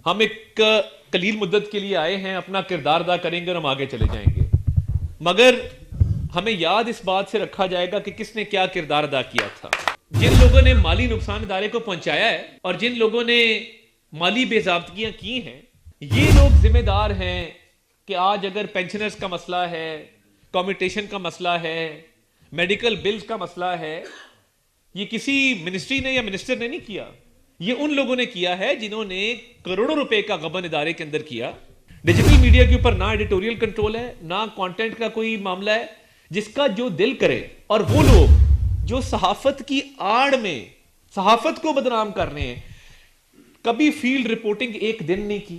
हम एक कलील मुद्दत के लिए आए हैं, अपना किरदार अदा करेंगे और हम आगे चले जाएंगे। मगर हमें याद इस बात से रखा जाएगा कि किसने क्या किरदार अदा किया था। जिन लोगों ने माली नुकसान इदारे को पहुंचाया है और जिन लोगों ने माली बेज़ाब्तियां की हैं, ये लोग जिम्मेदार हैं कि आज अगर पेंशनर्स का मसला है, कम्यूटेशन का मसला है, मेडिकल बिल्स का मसला है, ये किसी मिनिस्ट्री ने या मिनिस्टर ने नहीं किया, ये उन लोगों ने किया है जिन्होंने करोड़ों रुपए का गबन इदारे के अंदर किया। डिजिटल मीडिया के ऊपर ना एडिटोरियल कंट्रोल है, ना कंटेंट का कोई मामला है, जिसका जो दिल करे। और वो लोग जो सहाफत की आड़ में सहाफत को बदनाम कर रहे हैं, कभी फील्ड रिपोर्टिंग एक दिन नहीं की,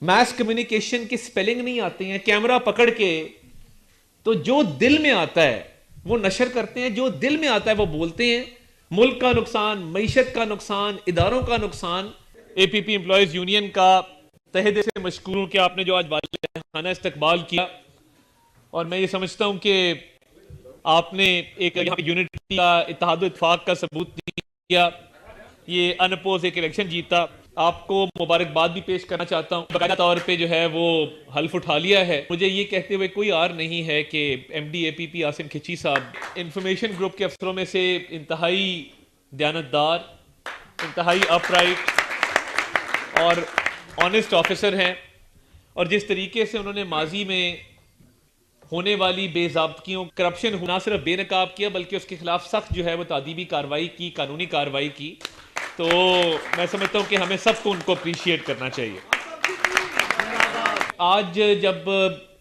मैस कम्युनिकेशन की स्पेलिंग नहीं आती हैं, कैमरा पकड़ के तो जो दिल में आता है वो नशर करते हैं, जो दिल में आता है वो बोलते हैं। मुल्क का नुकसान, मईशत का नुकसान, इदारों का नुकसान। एपीपी एम्प्लॉयज यूनियन का तहे दिल से मशकूर हूं कि आपने जो आज वालियाना इस्तकबाल किया, और मैं ये समझता हूं कि आपने एक यहाँ पे यूनिटी का, इत्तेहाद इत्तेफाक का सबूत दिया, ये अनअपोज एक इलेक्शन जीता। आपको मुबारकबाद भी पेश करना चाहता हूँ, बाकायदा तौर पे जो है वो हल्फ उठा लिया है। मुझे ये कहते हुए कोई आर नहीं है कि एमडी एपीपी आसिम खिची साहब इंफॉर्मेशन ग्रुप के अफसरों में से इंतहाई दयानतदार, इंतहाई अपराइट और ऑनेस्ट ऑफिसर हैं, और जिस तरीके से उन्होंने माजी में होने वाली बेज़ाब्तियों, करप्शन ना सिर्फ बेनकाब किया बल्कि उसके खिलाफ सख्त जो है वो तादीबी कार्रवाई की, कानूनी कार्रवाई की, तो मैं समझता हूं कि हमें सबको उनको अप्रिशिएट करना चाहिए। आज जब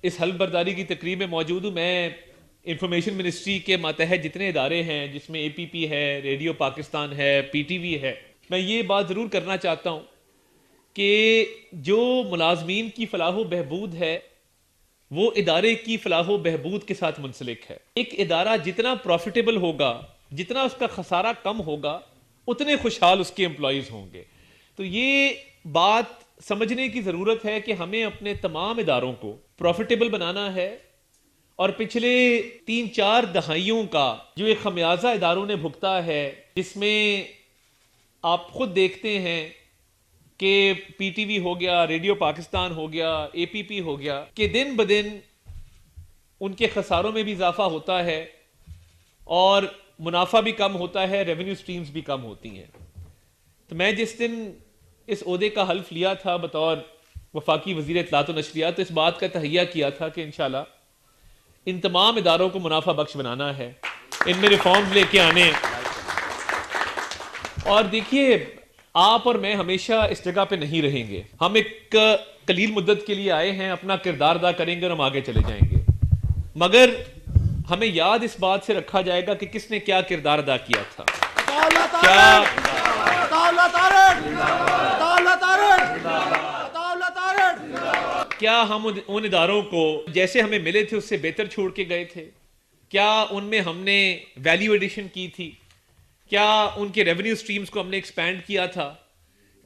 इस हल्फ बर्दारी की तकरीब में मौजूद हूं, मैं इंफॉर्मेशन मिनिस्ट्री के मातहत जितने इदारे हैं, जिसमें एपीपी है, रेडियो पाकिस्तान है, पीटीवी है, मैं ये बात ज़रूर करना चाहता हूं कि जो मुलाजमीन की फलाह बहबूद है वो इदारे की फलाह बहबूद के साथ मुंसलिक है। एक इदारा जितना प्रॉफिटेबल होगा, जितना उसका खसारा कम होगा, उतने खुशहाल उसके एम्प्लॉयज होंगे। तो ये बात समझने की जरूरत है कि हमें अपने तमाम इदारों को प्रॉफिटेबल बनाना है, और पिछले 3-4 दहाइयों का जो एक खमियाजा इदारों ने भुगता है, जिसमें आप खुद देखते हैं कि पीटीवी हो गया, रेडियो पाकिस्तान हो गया, एपीपी हो गया, कि दिन ब दिन उनके खसारों में भी इजाफा होता है और मुनाफा भी कम होता है, रेवेन्यू स्ट्रीम्स भी कम होती हैं। तो मैं जिस दिन इस ओहदे का हल्फ लिया था बतौर वफाकी वजीर इत्तलात व नशरियात, तो इस बात का तहैया किया था कि इंशाल्लाह इन तमाम इदारों को मुनाफा बख्श बनाना है, इनमें रिफॉर्म्स लेके आने। और देखिए, आप और मैं हमेशा इस जगह पे नहीं रहेंगे। हम एक कलील मुद्दत के लिए आए हैं, अपना किरदार अदा करेंगे और हम आगे चले जाएंगे। मगर हमें याद इस बात से रखा जाएगा कि किसने क्या किरदार अदा किया था। क्या हम उन इदारों को जैसे हमें मिले थे उससे बेहतर छोड़ के गए थे? क्या उनमें हमने वैल्यू एडिशन की थी? क्या उनके रेवेन्यू स्ट्रीम्स को हमने एक्सपैंड किया था?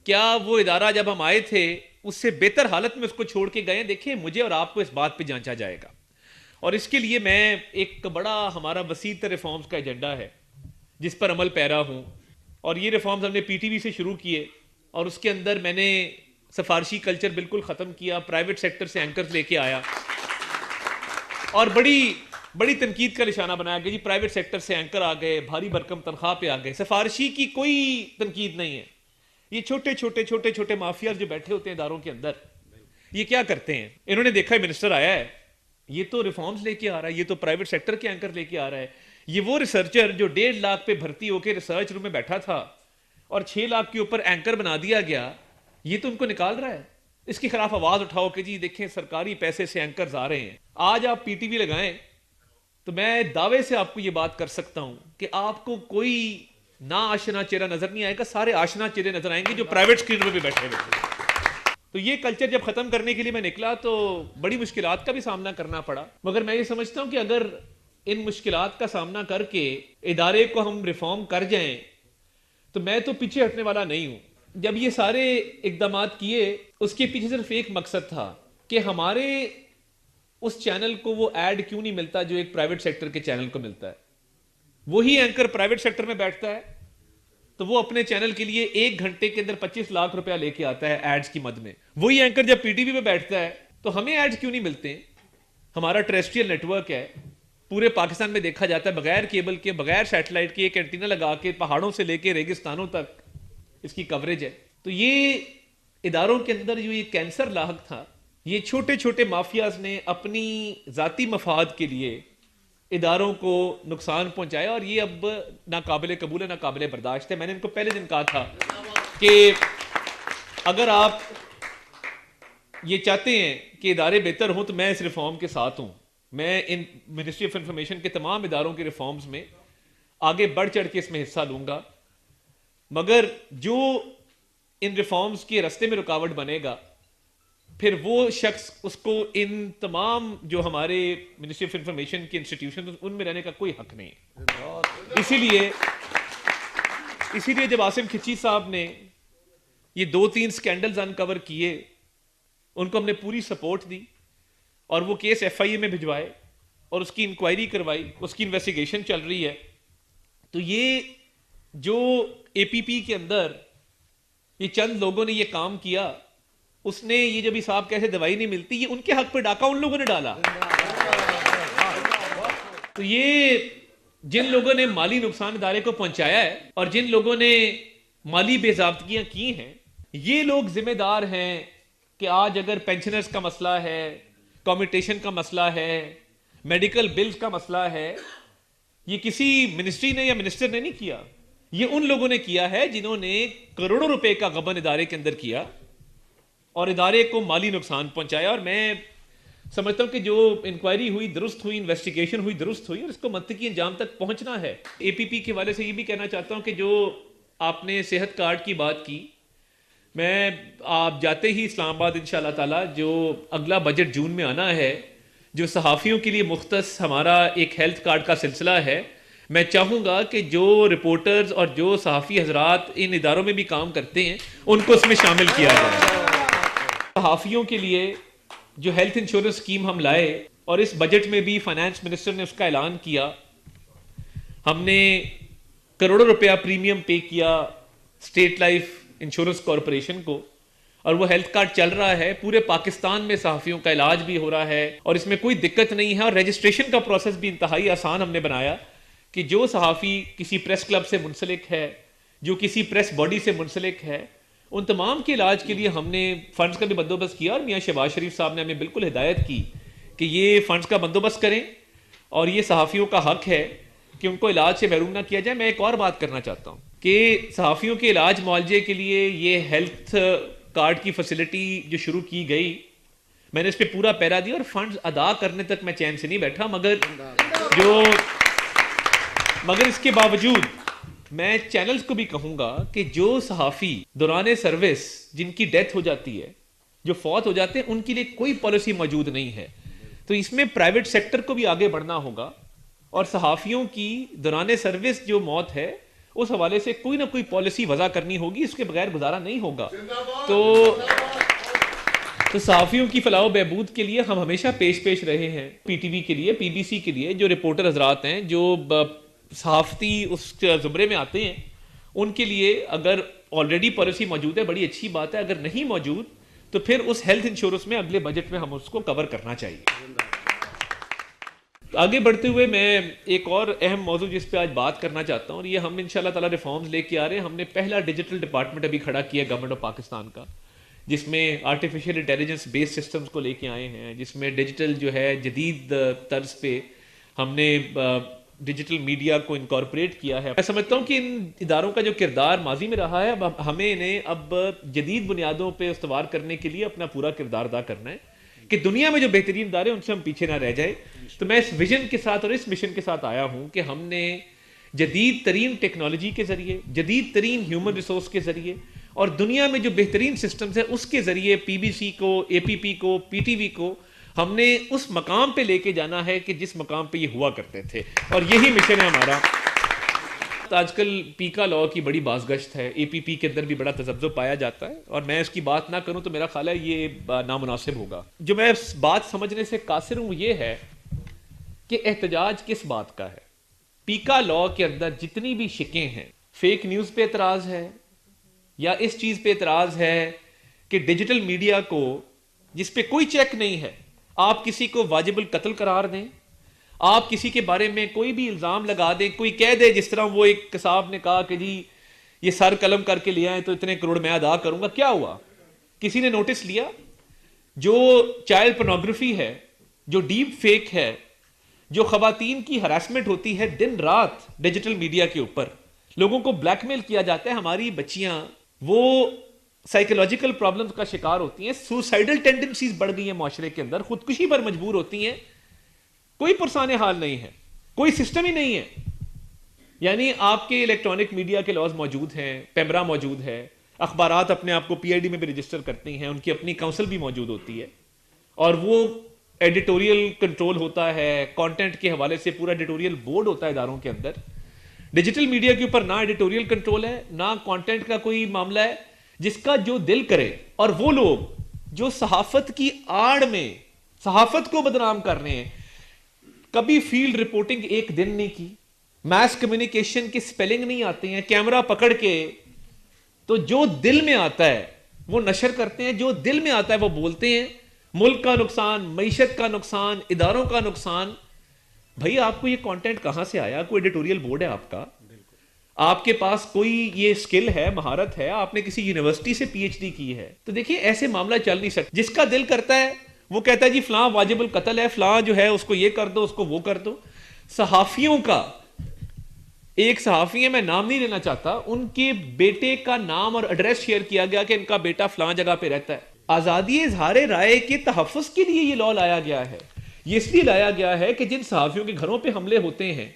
क्या वो इदारा जब हम आए थे उससे बेहतर हालत में उसको छोड़ के गए? देखिए, मुझे और आपको इस बात पे जांचा जाएगा, और इसके लिए मैं एक बड़ा हमारा वसीत रिफॉर्म्स का एजेंडा है जिस पर अमल पैरा हूं। और ये रिफॉर्म्स हमने पीटीवी से शुरू किए, और उसके अंदर मैंने सिफारशी कल्चर बिल्कुल ख़त्म किया, प्राइवेट सेक्टर से एंकर्स लेके आया, और बड़ी तनकीद का निशाना बनाया कि जी प्राइवेट सेक्टर से एंकर आ गए, भारी भरकम तनख्वाह पे आ गए। सिफारशी की कोई तनकीद नहीं है। ये छोटे छोटे माफिया जो बैठे होते हैं इदारों के अंदर, ये क्या करते हैं? इन्होंने देखा मिनिस्टर आया है, ये तो रिफॉर्म्स लेके आ रहा है, ये तो प्राइवेट सेक्टर के एंकर लेके आ रहा है। ये वो रिसर्चर जो 1.5 लाख पे भर्ती होकर रिसर्च रूम में बैठा था और 6 लाख के ऊपर एंकर बना दिया गया, ये तो उनको निकाल रहा है। इसके खिलाफ आवाज उठाओ कि जी देखें, सरकारी पैसे से एंकर्स आ रहे हैं। आज आप पीटीवी लगाएं तो मैं दावे से आपको ये बात कर सकता हूं कि आपको कोई ना आशना चेहरा नजर नहीं आएगा, सारे आशना चेहरे नजर आएंगे जो प्राइवेट स्क्रीन पे बैठे हुए। तो ये कल्चर जब खत्म करने के लिए मैं निकला तो बड़ी मुश्किलात का भी सामना करना पड़ा, मगर मैं ये समझता हूं कि अगर इन मुश्किलात का सामना करके इदारे को हम रिफॉर्म कर जाएं तो मैं तो पीछे हटने वाला नहीं हूं। जब ये सारे इकदाम किए, उसके पीछे सिर्फ एक मकसद था कि हमारे उस चैनल को वो ऐड क्यों नहीं मिलता जो एक प्राइवेट सेक्टर के चैनल को मिलता है। वही एंकर प्राइवेट सेक्टर में बैठता है, तो वो अपने चैनल के लिए 1 घंटे के अंदर 25 लाख रुपया लेके आता है एड्स की मद में। वही एंकर जब पीटीवी पे बैठता है तो हमें एड्स क्यों नहीं मिलते हैं? हमारा टेरेस्ट्रियल नेटवर्क है, पूरे पाकिस्तान में देखा जाता है, बगैर केबल के, बगैर सैटेलाइट के, एक एंटीना लगा के पहाड़ों से लेके रेगिस्तानों तक इसकी कवरेज है। तो ये इदारों के अंदर जो ये कैंसर लाहक था, ये छोटे छोटे माफियाज ने अपनी जाती मफाद के लिए इदारों को नुकसान पहुंचाया और ये अब नाकाबिले कबूल है, नाकाबिले बर्दाश्त है। मैंने इनको पहले दिन कहा था कि अगर आप ये चाहते हैं कि इदारे बेहतर हों तो मैं इस रिफॉर्म के साथ हूं। मैं इन मिनिस्ट्री ऑफ इंफॉर्मेशन के तमाम इदारों के रिफॉर्म्स में आगे बढ़ चढ़ के इसमें हिस्सा लूंगा, मगर जो इन रिफॉर्म्स के रास्ते में रुकावट बनेगा फिर वो शख्स उसको इन तमाम जो हमारे मिनिस्ट्री ऑफ इंफॉर्मेशन के इंस्टीट्यूशन उनमें रहने का कोई हक नहीं है। इसीलिए जब आसिम खिची साहब ने ये 2-3 स्कैंडल्स अनकवर किए, उनको हमने पूरी सपोर्ट दी और वो केस एफआईए में भिजवाए और उसकी इंक्वायरी करवाई, उसकी इन्वेस्टिगेशन चल रही है। तो ये जो एपीपी के अंदर ये चंद लोगों ने ये काम किया, उसने ये जब इस साहब कैसे दवाई नहीं मिलती, ये उनके हक पे डाका उन लोगों ने डाला। तो ये जिन लोगों ने माली नुकसान इदारे को पहुंचाया है और जिन लोगों ने माली बेजाब्तगियां की हैं, ये लोग जिम्मेदार हैं कि आज अगर पेंशनर्स का मसला है, कम्यूटेशन का मसला है, मेडिकल बिल्स का मसला है, ये किसी मिनिस्ट्री ने या मिनिस्टर ने नहीं किया, ये उन लोगों ने किया है जिन्होंने करोड़ों रुपए का गबन इदारे के अंदर किया और इदारे को माली नुकसान पहुंचाया। और मैं समझता हूं कि जो इंक्वायरी हुई दुरुस्त हुई, इन्वेस्टिगेशन हुई दुरुस्त हुई और इसको मंतकी अंजाम तक पहुंचना है। एपीपी के वाले से ये भी कहना चाहता हूं कि जो आपने सेहत कार्ड की बात की, मैं आप जाते ही इस्लामाबाद इंशाअल्लाह ताला जो अगला बजट जून में आना है, जो सहाफ़ियों के लिए मुख्तस हमारा एक हेल्थ कार्ड का सिलसिला है, मैं चाहूँगा कि जो रिपोर्टर्स और जो सहाफ़ी हजरात इन इदारों में भी काम करते हैं उनको इसमें शामिल किया जाए। सहाफ़ियों के लिए जो हेल्थ इंश्योरेंस स्कीम हम लाए और इस बजट में भी फाइनेंस मिनिस्टर ने उसका ऐलान किया, हमने करोड़ों रुपया प्रीमियम पे किया स्टेट लाइफ इंश्योरेंस कॉरपोरेशन को और वो हेल्थ कार्ड चल रहा है। पूरे पाकिस्तान में सहाफ़ियों का इलाज भी हो रहा है और इसमें कोई दिक्कत नहीं है। और रजिस्ट्रेशन का प्रोसेस भी इंतहाई आसान हमने बनाया कि जो सहाफ़ी किसी प्रेस क्लब से मुंसलिक है, जो किसी प्रेस बॉडी से मुंसलिक है, उन तमाम के इलाज के लिए हमने फंड्स का भी बंदोबस्त किया। और मियाँ शहबाज शरीफ साहब ने हमें बिल्कुल हिदायत की कि ये फंड्स का बंदोबस्त करें और ये सहाफ़ियों का हक है कि उनको इलाज से महरूम ना किया जाए। मैं एक और बात करना चाहता हूँ कि सहाफ़ियों के इलाज मुआवजे के लिए ये हेल्थ कार्ड की फैसिलिटी जो शुरू की गई, मैंने इस पर पूरा पैरा दिया और फंड्स अदा करने तक मैं चैन से नहीं बैठा। मगर इसके बावजूद मैं चैनल्स को भी कहूंगा कि जो सहाफ़ी दौरान सर्विस जिनकी डेथ हो जाती है, जो फौत हो जाते हैं, उनके लिए कोई पॉलिसी मौजूद नहीं है। तो इसमें प्राइवेट सेक्टर को भी आगे बढ़ना होगा और सहाफ़ियों की दौरान सर्विस जो मौत है उस हवाले से कोई ना कोई पॉलिसी वज़ा करनी होगी, इसके बगैर गुजारा नहीं होगा। तो सहाफ़ियों की फलाह बहबूद के लिए हम हमेशा पेश रहे हैं। पीटीवी के लिए, पीबीसी के लिए जो रिपोर्टर हजरात हैं, जो सहाफ़ती उस ज़ुमरे में आते हैं, उनके लिए अगर ऑलरेडी पॉलिसी मौजूद है बड़ी अच्छी बात है, अगर नहीं मौजूद तो फिर उस हेल्थ इंश्योरेंस में अगले बजट में हम उसको कवर करना चाहिए। आगे बढ़ते हुए मैं एक और अहम मौजू जिस पे आज बात करना चाहता हूँ, और ये हम इंशाल्लाह ताला रिफॉर्म्स लेके आ रहे हैं। हमने पहला डिजिटल डिपार्टमेंट अभी खड़ा किया गवर्नमेंट ऑफ पाकिस्तान का, जिसमें आर्टिफिशियल इंटेलिजेंस बेस्ड सिस्टम्स को लेके आए हैं, जिसमें डिजिटल जो है जदीद तर्ज पे हमने डिजिटल मीडिया को इनकॉर्पोरेट किया है। मैं समझता हूँ कि इन इदारों का जो किरदार माजी में रहा है, अब हमें इन्हें अब जदीद बुनियादों पे इस्तवार करने के लिए अपना पूरा किरदार अदा करना है कि दुनिया में जो बेहतरीन इदारे उनसे हम पीछे ना रह जाए। तो मैं इस विजन के साथ और इस मिशन के साथ आया हूँ कि हमने जदीद तरीन टेक्नोलॉजी के जरिए, जदीद तरीन ह्यूमन रिसोर्स के जरिए और दुनिया में जो बेहतरीन सिस्टम्स है उसके जरिए पीबीसी को, एपीपी को, पीटीवी को हमने उस मकाम पे लेके जाना है कि जिस मकाम पे ये हुआ करते थे, और यही मिशन है हमारा। तो आजकल पीका लॉ की बड़ी बाज़गश्त है, एपीपी के अंदर भी बड़ा तजब्जुब पाया जाता है, और मैं इसकी बात ना करूं तो मेरा ख्याल है ये नामुनासिब होगा। जो मैं इस बात समझने से कासिर हूं ये है कि एहतजाज किस बात का है। पीका लॉ के अंदर जितनी भी शिकें हैं फेक न्यूज पे एतराज है, या इस चीज पे एतराज है कि डिजिटल मीडिया को, जिस पे कोई चेक नहीं है, आप किसी को वाजिबुल कत्ल करार दें, आप किसी के बारे में कोई भी इल्जाम लगा दें, कोई कह दे, जिस तरह वो एक किसाब ने कहा कि जी ये सर कलम करके लिया है तो इतने करोड़ मैं अदा करूंगा। क्या हुआ? किसी ने नोटिस लिया? जो चाइल्ड पोर्नोग्राफी है, जो डीप फेक है, जो खवातीन की हरासमेंट होती है दिन रात डिजिटल मीडिया के ऊपर, लोगों को ब्लैकमेल किया जाता है, हमारी बच्चियां वो साइकोलॉजिकल प्रॉब्लम्स का शिकार होती हैं, सुसाइडल टेंडेंसीज बढ़ गई हैं माशरे के अंदर, खुदकुशी पर मजबूर होती हैं, कोई पुरसाने हाल नहीं है, कोई सिस्टम ही नहीं है। यानी आपके इलेक्ट्रॉनिक मीडिया के लॉज मौजूद हैं, पेमरा मौजूद है, अखबारात अपने आप को पीआईडी में भी रजिस्टर करती हैं, उनकी अपनी काउंसिल भी मौजूद होती है, और वो एडिटोरियल कंट्रोल होता है, कंटेंट के हवाले से पूरा एडिटोरियल बोर्ड होता है इदारों के अंदर। डिजिटल मीडिया के ऊपर ना एडिटोरियल कंट्रोल है, ना कंटेंट का कोई मामला है, जिसका जो दिल करे। और वो लोग जो सहाफत की आड़ में सहाफत को बदनाम कर रहे हैं, कभी फील्ड रिपोर्टिंग एक दिन नहीं की, मैस कम्युनिकेशन की स्पेलिंग नहीं आते हैं, कैमरा पकड़ के तो जो दिल में आता है वो नशर करते हैं, जो दिल में आता है वो बोलते हैं। मुल्क का नुकसान, मईशत का नुकसान, इदारों का नुकसान। भाई आपको ये कंटेंट कहां से आया? कोई एडिटोरियल बोर्ड है आपका? आपके पास कोई ये स्किल है, महारत है, आपने किसी यूनिवर्सिटी से पीएचडी की है? तो देखिए ऐसे मामला चल नहीं सकता। जिसका दिल करता है वो कहता है जी फलां वाजिबुल कत्ल है, फलां जो है उसको ये कर दो, उसको वो कर दो। सहाफियों का, एक सहाफी है, मैं नाम नहीं लेना चाहता, उनके बेटे का नाम और एड्रेस शेयर किया गया कि इनका बेटा फलां जगह पे रहता है। आजादी इजहार राय के तहफ़्फ़ुज़ के लिए ये लॉ लाया गया है। ये इसलिए लाया गया है कि जिन सहाफियों के घरों पे हमले होते हैं,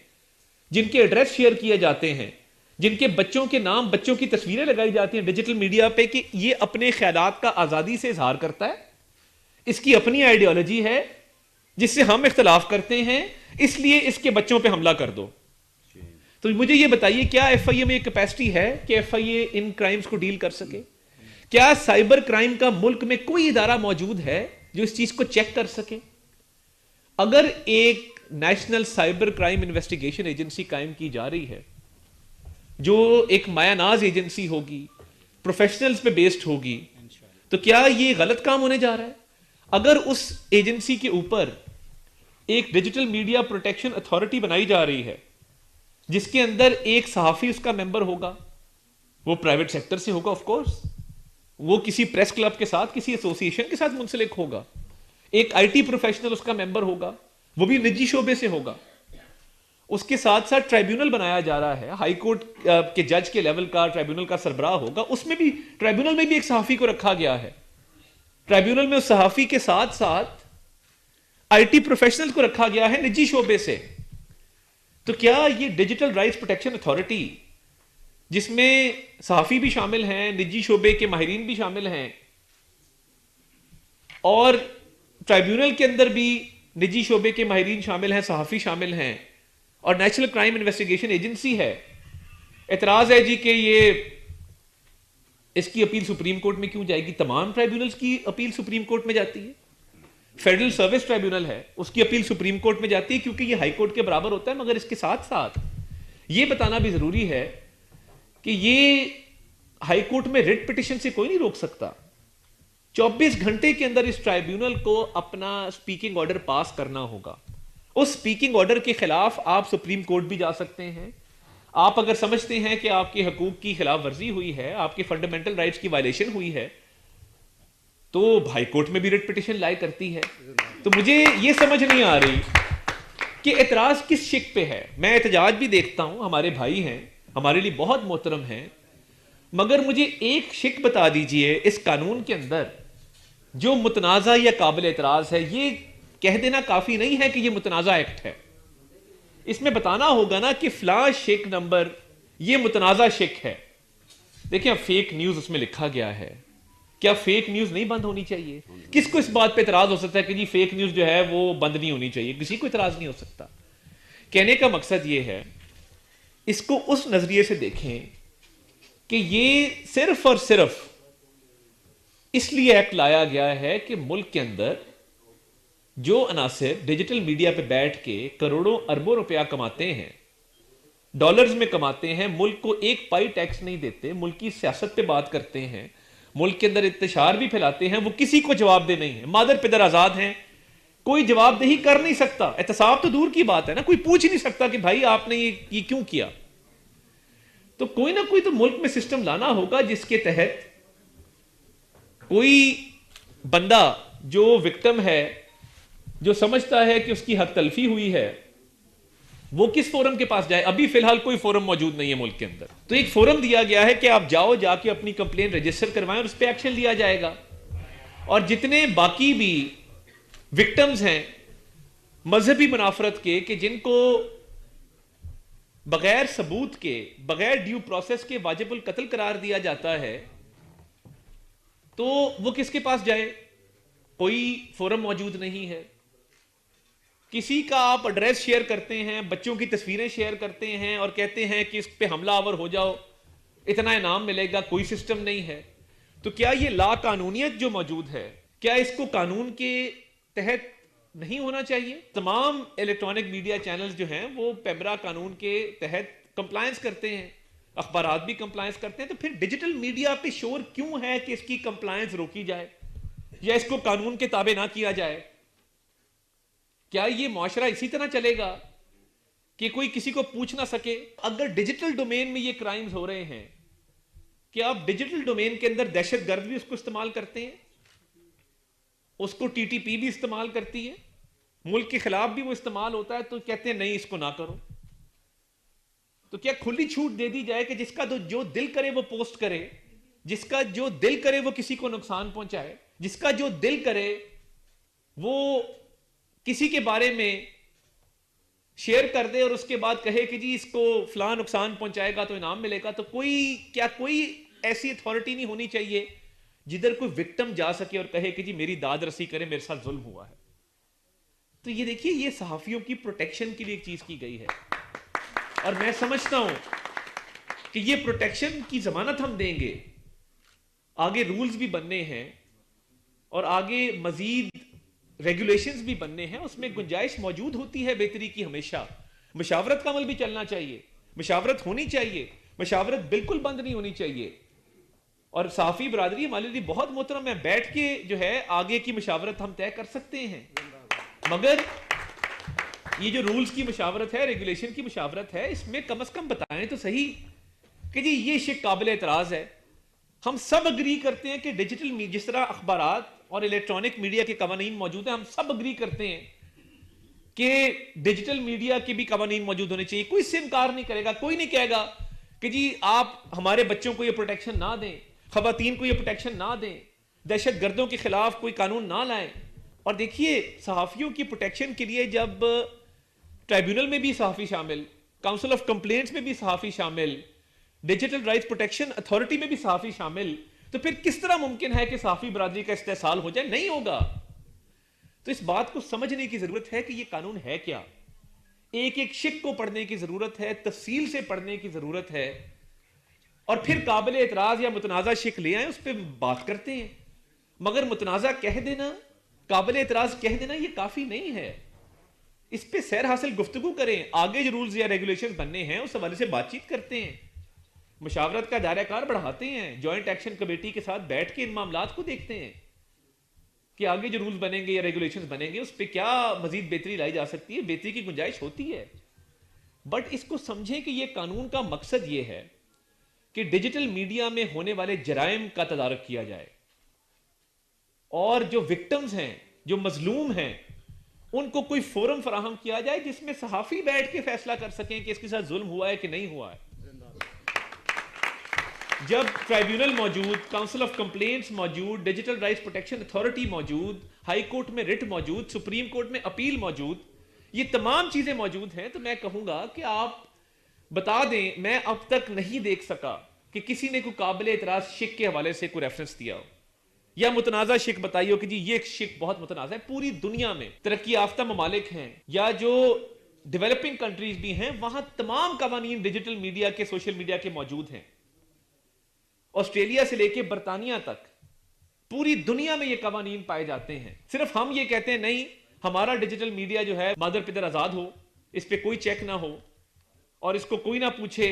जिनके एड्रेस शेयर किए जाते हैं, जिनके बच्चों के नाम, बच्चों की तस्वीरें लगाई जाती हैं डिजिटल मीडिया पे कि ये अपने ख्यालात का आजादी से इजहार करता है, इसकी अपनी आइडियोलॉजी है जिससे हम इख्तलाफ करते हैं, इसलिए इसके बच्चों पे हमला कर दो। तो मुझे ये बताइए, क्या एफआईए में कैपेसिटी है कि एफआईए इन क्राइम्स को डील कर सके? क्या साइबर क्राइम का मुल्क में कोई इदारा मौजूद है जो इस चीज को चेक कर सके? अगर एक national cyber crime investigation agency कायम की जा रही है, जो एक मायानाज एजेंसी होगी, प्रोफेशनल्स पे बेस्ड होगी, तो क्या ये गलत काम होने जा रहा है? अगर उस एजेंसी के ऊपर एक डिजिटल मीडिया प्रोटेक्शन अथॉरिटी बनाई जा रही है, जिसके अंदर एक सहाफी उसका मेंबर होगा, वो प्राइवेट सेक्टर से होगा ऑफ कोर्स, वो किसी प्रेस क्लब के साथ, किसी एसोसिएशन के साथ मुंसलिक होगा, एक आईटी प्रोफेशनल उसका मेंबर होगा, वो भी निजी शोबे से होगा। उसके साथ साथ ट्राइब्यूनल बनाया जा रहा है, हाई कोर्ट के जज के लेवल का ट्राइब्यूनल का सरबराह होगा, उसमें भी, ट्राइब्यूनल में भी एक सहाफी को रखा गया है। ट्राइब्यूनल में उस सहाफी के साथ साथ आईटी प्रोफेशनल को रखा गया है निजी शोबे से। तो क्या ये डिजिटल राइट्स प्रोटेक्शन अथॉरिटी, जिसमें सहाफी भी शामिल हैं, निजी शोबे के माहिरीन भी शामिल हैं, और ट्राइब्यूनल के अंदर भी निजी शोबे के माहिरीन शामिल हैं, सहाफी शामिल हैं, और नेशनल क्राइम इन्वेस्टिगेशन एजेंसी है, एतराज है जी कि ये इसकी अपील सुप्रीम कोर्ट में क्यों जाएगी? तमाम ट्राइब्यूनल्स की अपील सुप्रीम कोर्ट में जाती है। फेडरल सर्विस ट्राइब्यूनल है, उसकी अपील सुप्रीम कोर्ट में जाती है क्योंकि ये हाई कोर्ट के बराबर होता है। मगर इसके साथ साथ ये बताना भी जरूरी है कि ये हाई कोर्ट में रिट पिटिशन से कोई नहीं रोक सकता। 24 घंटे के अंदर इस ट्राइब्यूनल को अपना स्पीकिंग ऑर्डर पास करना होगा। उस स्पीकिंग ऑर्डर के खिलाफ आप सुप्रीम कोर्ट भी जा सकते हैं। आप अगर समझते हैं कि आपके हकूक की खिलाफ वर्जी हुई है, आपके फंडामेंटल राइट्स की वायलेशन हुई है, तो हाई कोर्ट में भी रिट पिटिशन लाई करती है। तो मुझे ये समझ नहीं आ रही कि एतराज किस शिक पे है। मैं एहतजाज भी देखता हूं, हमारे भाई हैं, हमारे लिए बहुत मोहतरम हैं, मगर मुझे एक शिक बता दीजिए इस कानून के अंदर जो मुतनाज़ा या काबिल एतराज है। ये कह देना काफी नहीं है कि ये मुतनाज़ा एक्ट है, इसमें बताना होगा ना कि फ्लां शिक नंबर ये मुतनाज़ा शिक है। देखिए अब फेक न्यूज उसमें लिखा गया है, क्या फेक न्यूज नहीं बंद होनी चाहिए? किसको इस बात पे इतराज हो सकता है कि जी फेक न्यूज जो है वो बंद नहीं होनी चाहिए? किसी को इतराज नहीं हो सकता। कहने का मकसद ये है, इसको उस नजरिए से देखें कि ये सिर्फ और सिर्फ इसलिए एक्ट लाया गया है कि मुल्क के अंदर जो अनासिर डिजिटल मीडिया पे बैठ के करोड़ों अरबों रुपया कमाते हैं, डॉलर्स में कमाते हैं, मुल्क को एक पाई टैक्स नहीं देते, मुल्क की सियासत पे बात करते हैं, मुल्क के अंदर इंतशार भी फैलाते हैं, वो किसी को जवाबदेह नहीं है, मादर पिदर आजाद हैं, कोई जवाबदेही कर नहीं सकता। एहतसाब तो दूर की बात है ना, कोई पूछ ही नहीं सकता कि भाई आपने ये क्यों किया। तो कोई ना कोई तो मुल्क में सिस्टम लाना होगा जिसके तहत कोई बंदा जो विक्टिम है, जो समझता है कि उसकी हक तलफी हुई है, वो किस फोरम के पास जाए। अभी फिलहाल कोई फोरम मौजूद नहीं है मुल्क के अंदर। तो एक फोरम दिया गया है कि आप जाओ, जाके अपनी कंप्लेन रजिस्टर करवाएं और उस पर एक्शन लिया जाएगा। और जितने बाकी भी विक्टिम्स हैं मजहबी मुनाफरत के, कि जिनको बगैर सबूत के, बगैर ड्यू प्रोसेस के वाजिबुल कत्ल करार दिया जाता है, तो वो किसके पास जाए? कोई फोरम मौजूद नहीं है। किसी का आप एड्रेस शेयर करते हैं, बच्चों की तस्वीरें शेयर करते हैं और कहते हैं कि इस पे हमलावर हो जाओ, इतना इनाम मिलेगा, कोई सिस्टम नहीं है। तो क्या ये ला कानूनियत जो मौजूद है, क्या इसको कानून के तहत नहीं होना चाहिए? तमाम इलेक्ट्रॉनिक मीडिया चैनल्स जो हैं वो पेमरा कानून के तहत कंप्लायंस करते हैं, अखबारात भी कंप्लायंस करते हैं। तो फिर डिजिटल मीडिया पे शोर क्यों है कि इसकी कंप्लायंस रोकी जाए या इसको कानून के ताबे ना किया जाए? क्या ये मुआशरा इसी तरह चलेगा कि कोई किसी को पूछ ना सके? अगर डिजिटल डोमेन में ये क्राइम्स हो रहे हैं, कि आप डिजिटल डोमेन के अंदर दहशतगर्द भी उसको इस्तेमाल करते हैं, उसको टीटीपी भी इस्तेमाल करती है, मुल्क के खिलाफ भी वो इस्तेमाल होता है, तो कहते हैं नहीं इसको ना करो। तो क्या खुली छूट दे दी जाए कि जिसका तो जो दिल करे वो पोस्ट करे, जिसका जो दिल करे वो किसी को नुकसान पहुंचाए, जिसका जो दिल करे वो किसी के बारे में शेयर कर दे और उसके बाद कहे कि जी इसको फलां नुकसान पहुंचाएगा तो इनाम मिलेगा? तो कोई ऐसी अथॉरिटी नहीं होनी चाहिए जिधर कोई विक्टिम जा सके और कहे कि जी मेरी दाद रसी करे, मेरे साथ जुल्म हुआ है? तो ये देखिए, ये सहाफियों की प्रोटेक्शन के लिए एक चीज की गई है, और मैं समझता हूं कि ये प्रोटेक्शन की जमानत हम देंगे। आगे रूल्स भी बनने हैं और आगे मजीद रेगुलेशंस भी बनने हैं, उसमें गुंजाइश मौजूद होती है बेहतरी की हमेशा। मुशावरत का अमल भी चलना चाहिए, मुशावरत होनी चाहिए, मुशावरत बिल्कुल बंद नहीं होनी चाहिए। और साफी बरादरी हमारे लिए बहुत मोहतरम है, बैठ के जो है आगे की मुशावरत हम तय कर सकते हैं। मगर ये जो रूल्स की मुशावरत है, रेगुलेशन की मुशावरत है, इसमें कम से कम बताएं तो सही कि जी ये शिक काबिल एतराज है। हम सब अग्री करते हैं कि डिजिटल जिस तरह अखबारात और इलेक्ट्रॉनिक मीडिया के कवानीन मौजूद हैं, हम सब अग्री करते हैं कि डिजिटल मीडिया के भी कवानीन मौजूद होने चाहिए। कोई इससे इनकार नहीं करेगा, कोई नहीं कहेगा कि जी आप हमारे बच्चों को ये प्रोटेक्शन ना दें, खवातीन को ये प्रोटेक्शन ना दें, दहशत गर्दों के खिलाफ कोई कानून ना लाएं। और देखिए, सहाफियों की प्रोटेक्शन के लिए जब ट्राइब्यूनल में भी सहाफी शामिल, काउंसिल ऑफ कंप्लेंट्स में भी सहाफी शामिल, डिजिटल राइट्स प्रोटेक्शन अथॉरिटी में भी सहाफी शामिल, तो फिर किस तरह मुमकिन है कि सहाफी बरादरी का इस्तेसाल हो जाए? नहीं होगा। तो इस बात को समझने की जरूरत है कि ये कानून है क्या। एक एक शिक को पढ़ने की जरूरत है, तफसील से पढ़ने की जरूरत है, और फिर काबिल एतराज या मुतनाज़ा शिक ले आए, उस पर बात करते हैं। मगर मुतनाज़ा कह देना, काबिल एतराज कह देना, ये काफी नहीं है। इस पे सैर हासिल गुफ्तगू करें, आगे जो रूल्स या रेगुलेशन बनने हैं उस हवाले से बातचीत करते हैं, मुशावरत का दायराकार बढ़ाते हैं, जॉइंट एक्शन कमेटी के साथ बैठ के इन मामलात को देखते हैं कि आगे जो रूल्स बनेंगे या रेगुलेशंस बनेंगे उस पर क्या मजीद बेहतरी लाई जा सकती है। बेहतरी की गुंजाइश होती है, बट इसको समझें कि यह कानून का मकसद यह है कि डिजिटल मीडिया में होने वाले जराइम का तदारक किया जाए, और जो विक्टिम्स हैं, जो मजलूम हैं, उनको कोई फोरम फराहम किया जाए जिसमें सहाफी बैठ के फैसला कर सकें कि इसके साथ जुल्म हुआ है कि नहीं हुआ है। जब ट्राइब्यूनल मौजूद, काउंसिल ऑफ कंप्लेंट्स मौजूद, डिजिटल राइट्स प्रोटेक्शन अथॉरिटी मौजूद, हाई कोर्ट में रिट मौजूद, सुप्रीम कोर्ट में अपील मौजूद, ये तमाम चीजें मौजूद हैं, तो मैं कहूंगा कि आप बता दें, मैं अब तक नहीं देख सका कि किसी ने कोई काबिल एतराज शिक के हवाले से कोई रेफरेंस दिया हो या मुतनाज़ा शिक बताई हो कि जी ये शिक बहुत मुतनाज़ा है। पूरी दुनिया में तरक्की याफ्ता ममालिक हैं या जो डेवलपिंग कंट्रीज भी हैं, वहां तमाम कवानीन डिजिटल मीडिया के, सोशल मीडिया के मौजूद हैं। ऑस्ट्रेलिया से लेके बरतानिया तक पूरी दुनिया में ये कवानीन पाए जाते हैं। सिर्फ हम ये कहते हैं नहीं, हमारा डिजिटल मीडिया जो है मादर पिदर आजाद हो, इस पे कोई चेक ना हो, और इसको कोई ना पूछे,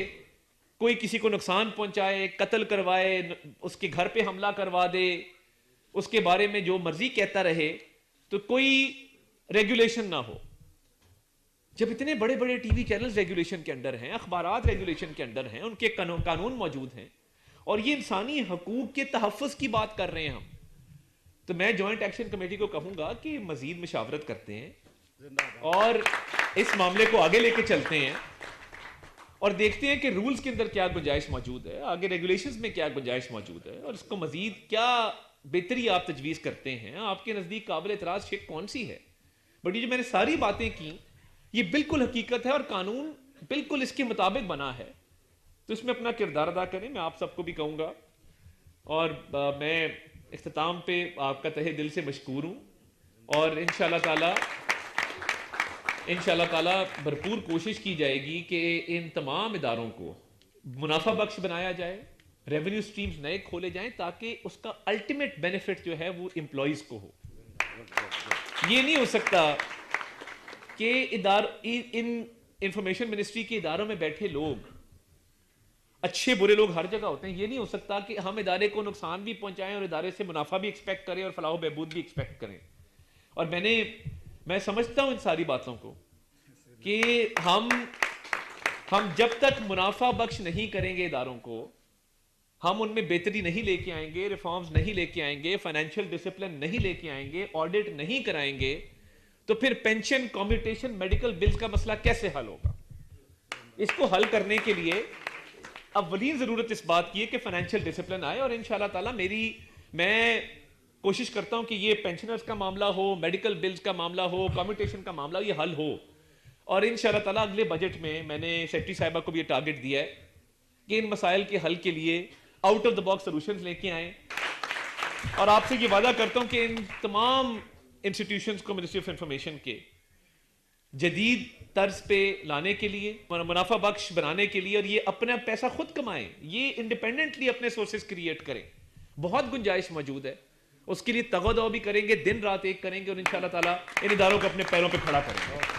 कोई किसी को नुकसान पहुंचाए, कत्ल करवाए, उसके घर पे हमला करवा दे, उसके बारे में जो मर्जी कहता रहे, तो कोई रेगुलेशन ना हो। जब इतने बड़े बड़े टीवी चैनल्स रेगुलेशन के अंडर हैं, अखबारात रेगुलेशन के अंडर हैं, उनके कानून मौजूद हैं, और ये इंसानी हकूक के तहफ़्फ़ुज़ की बात कर रहे हैं हम, तो मैं जॉइंट एक्शन कमेटी को कहूंगा कि मजीद मुशावरत करते हैं और इस मामले को आगे लेके चलते हैं और देखते हैं कि रूल्स के अंदर क्या गुंजाइश मौजूद है, आगे रेगुलेशंस में क्या गुंजाइश मौजूद है, और इसको मजीद क्या बेहतरी आप तजवीज़ करते हैं। आपके नज़दीक काबिल एतराज़ शिक कौन सी है? बट ये जो मैंने सारी बातें की, ये बिल्कुल हकीकत है और कानून बिल्कुल इसके मुताबिक बना है, तो इसमें अपना किरदार अदा करें। मैं आप सबको भी कहूँगा, और मैं इख्तिताम पे आपका तहे दिल से मशकूर हूँ, और इंशाअल्लाह ताला भरपूर कोशिश की जाएगी कि इन तमाम इदारों को मुनाफा बख्श बनाया जाए, रेवेन्यू स्ट्रीम्स नए खोले जाएं, ताकि उसका अल्टीमेट बेनिफिट जो है वो एम्प्लॉयज को हो। ये नहीं हो सकता कि इन इंफॉर्मेशन मिनिस्ट्री के इदारों में बैठे लोग, अच्छे बुरे लोग हर जगह होते हैं, ये नहीं हो सकता कि हम इदारे को नुकसान भी पहुंचाएं और इदारे से मुनाफा भी एक्सपेक्ट करें और फलाह बहबूद भी एक्सपेक्ट करें। और मैं समझता हूं इन सारी बातों को कि हम जब तक मुनाफा बख्श नहीं करेंगे इदारों को, हम उनमें बेहतरी नहीं लेके आएंगे, रिफॉर्म्स नहीं लेके आएंगे, फाइनेंशियल डिसिप्लिन नहीं लेके आएंगे, ऑडिट नहीं कराएंगे, तो फिर पेंशन, कम्यूटेशन, मेडिकल बिल्स का मसला कैसे हल होगा? इसको हल करने के लिए अव्वलीन जरूरत इस बात की है कि फाइनेंशियल डिसिप्लिन आए, और इंशाअल्लाह ताला मैं कोशिश करता हूं कि ये पेंशनर्स का मामला हो, मेडिकल बिल्स का मामला हो, कम्यूटेशन का मामला, ये हल हो। और इंशाअल्लाह ताला अगले बजट में मैंने सेक्रेटरी साहिबा को भी ये टारगेट दिया है कि इन मसाइल के हल के लिए out of the box solutions लेके आए, और आपसे ये वादा करता हूं कि इन तमाम इंस्टीट्यूशंस को मिनिस्ट्री ऑफ इंफॉर्मेशन के जदीद तर्ज पे लाने के लिए, मुनाफा बख्श बनाने के लिए, और ये अपना पैसा खुद कमाएं, ये इंडिपेंडेंटली अपने सोर्सेज क्रिएट करें। बहुत गुंजाइश मौजूद है, उसके लिए तगदो भी करेंगे, दिन रात एक करेंगे, और इंशाअल्लाह ताला इन इदारों को अपने पैरों पे खड़ा करेंगे।